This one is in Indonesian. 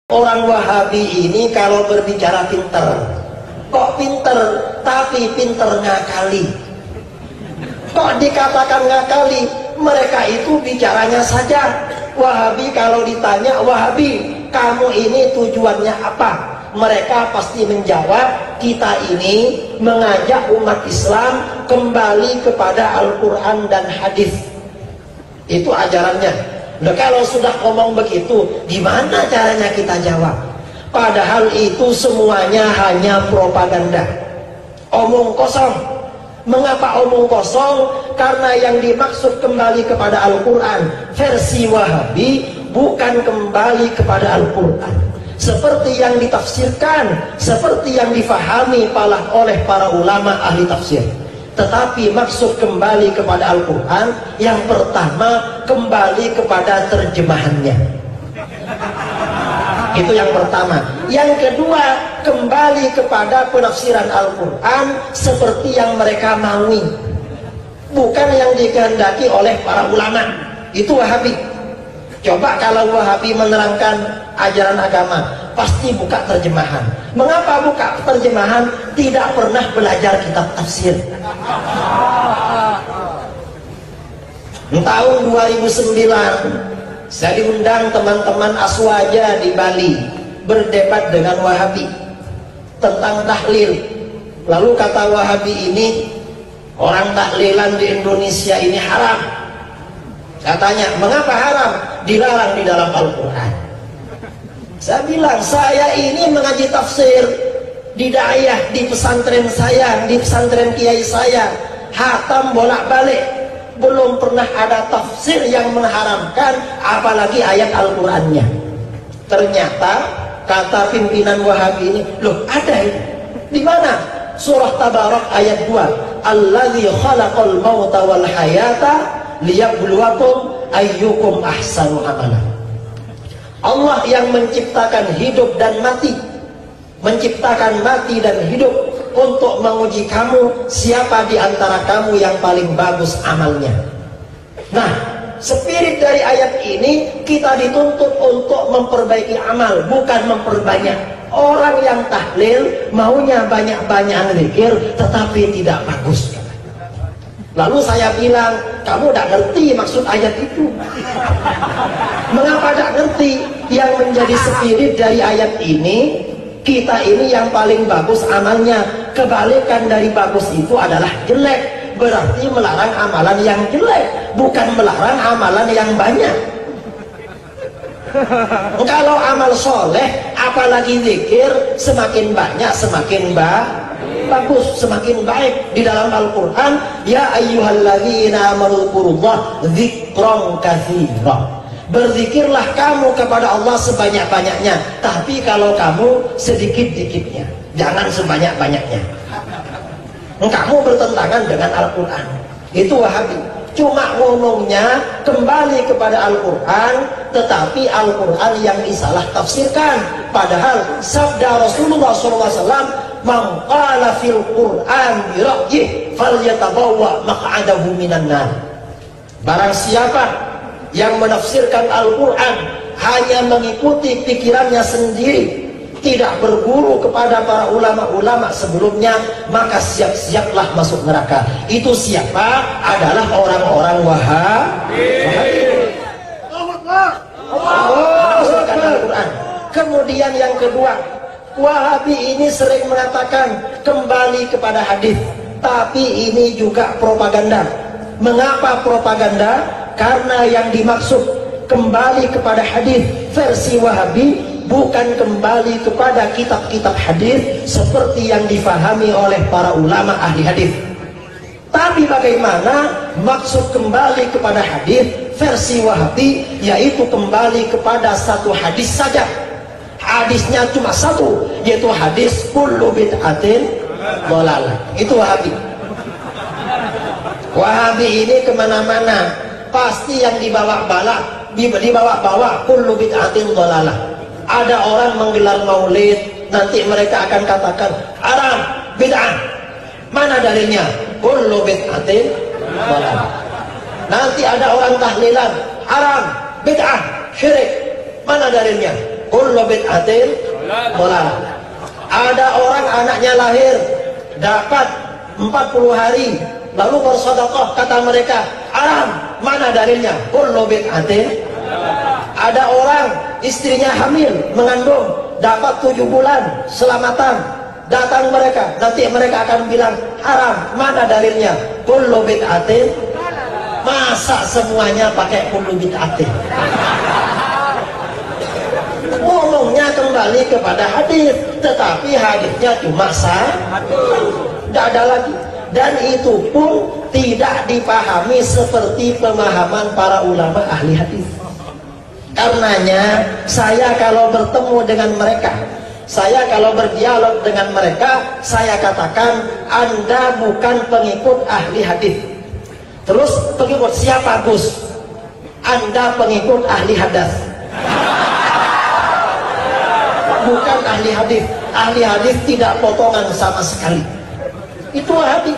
Orang Wahabi ini kalau berbicara pinter, kok pinter, tapi pinter ngakali. Kok dikatakan ngakali? Mereka itu bicaranya saja. Wahabi kalau ditanya, Wahabi kamu ini tujuannya apa? Mereka pasti menjawab, kita ini mengajak umat Islam kembali kepada Al-Quran dan hadis. Itu ajarannya. Nah, kalau sudah ngomong begitu, gimana caranya kita jawab? Padahal itu semuanya hanya propaganda, omong kosong. Mengapa omong kosong? Karena yang dimaksud kembali kepada Al-Quran versi Wahabi bukan kembali kepada Al-Quran seperti yang ditafsirkan, seperti yang difahami oleh para ulama ahli tafsir. Tetapi maksud kembali kepada Al-Quran, yang pertama kembali kepada terjemahannya. Itu yang pertama. Yang kedua, kembali kepada penafsiran Al-Quran seperti yang mereka maui, bukan yang dikehendaki oleh para ulama. Itu Wahabi. Coba kalau Wahabi menerangkan ajaran agama, pasti buka terjemahan. Mengapa buka terjemahan? Tidak pernah belajar kitab tafsir. Tahun 2009 saya diundang teman-teman Aswaja di Bali berdebat dengan Wahabi tentang tahlil. Lalu kata Wahabi ini, orang tahlilan di Indonesia ini haram. Katanya, mengapa haram? Dilarang di dalam Al-Quran. Saya bilang, saya ini mengaji tafsir di daiyah, di pesantren saya, di pesantren kiai saya, hatam bolak-balik, belum pernah ada tafsir yang mengharamkan, apalagi ayat Al-Qurannya. Ternyata kata pimpinan Wahabi ini, loh ada ini. Di mana? Surah Tabarak ayat 2. Allazi khalaqal mauta wal hayata liyabluwakum ayyukum ahsanu amala. Allah yang menciptakan hidup dan mati, menciptakan mati dan hidup untuk menguji kamu, siapa di antara kamu yang paling bagus amalnya. Nah, spirit dari ayat ini kita dituntut untuk memperbaiki amal, bukan memperbanyak. Orang yang tahlil maunya banyak-banyak zikir, tetapi tidak bagus. Lalu saya bilang, kamu tidak ngerti maksud ayat itu. Mengapa tidak ngerti? Yang menjadi spirit dari ayat ini, kita ini yang paling bagus amalnya. Kebalikan dari bagus itu adalah jelek. Berarti melarang amalan yang jelek, bukan melarang amalan yang banyak. Kalau amal soleh, apalagi zikir, semakin banyak semakin bagus, semakin baik. Di dalam Al-Quran, ya ayyuhalladzina amanu dzkurullah dzikran katsira. Berzikirlah kamu kepada Allah sebanyak-banyaknya, tapi kalau kamu sedikit-dikitnya, jangan sebanyak-banyaknya. Kamu bertentangan dengan Al-Quran. Itu Wahabi. Cuma ngomongnya kembali kepada Al-Quran, tetapi Al-Quran yang disalah tafsirkan. Padahal sabda Rasulullah SAW, man qala fil Quran bi ra'yih falyatabawwa maq'adahu minan nar. Barang siapa yang menafsirkan Al-Quran hanya mengikuti pikirannya sendiri, tidak berguru kepada para ulama-ulama sebelumnya, maka siap-siaplah masuk neraka. Itu siapa? Adalah orang-orang Wahabi. Masukkan Al-Quran. Kemudian yang kedua, Wahabi ini sering mengatakan kembali kepada hadis, tapi ini juga propaganda. Mengapa propaganda? Karena yang dimaksud kembali kepada hadis versi Wahabi bukan kembali kepada kitab-kitab hadis seperti yang difahami oleh para ulama ahli hadis. Tapi bagaimana maksud kembali kepada hadis versi Wahabi? Yaitu kembali kepada satu hadis saja. Hadisnya cuma satu, yaitu hadis kullu bid'atin dhalalah. Itu Wahabi. Wahabi ini kemana-mana pasti yang dibawa-bawa kullu bid'atin dhalalah. Ada orang menggelar maulid, nanti mereka akan katakan haram, bid'ah. Mana dalilnya? Kullu bid'atin dhalalah. Nanti ada orang tahlilan, haram, bid'ah, syirik. Mana dalilnya? kullu bid'atin dhalalah. Ada orang anaknya lahir dapat 40 hari lalu bersedekah, kata mereka haram. Mana dalilnya? Kullu bid'atin. Ada orang istrinya hamil mengandung dapat 7 bulan selamatan, datang mereka, nanti mereka akan bilang haram. Mana dalilnya? Kullu bid'atin. Masa semuanya pakai kullu bid'atin? Ngomongnya kembali kepada hadis, tetapi hadisnya cuma tidak ada lagi. Dan itu pun tidak dipahami seperti pemahaman para ulama ahli hadis. Karenanya saya kalau bertemu dengan mereka, saya kalau berdialog dengan mereka, saya katakan Anda bukan pengikut ahli hadis. Terus pengikut siapa, Gus? Anda pengikut ahli hadas. Bukan ahli hadis. Ahli hadis tidak potongan sama sekali. Itu hadis.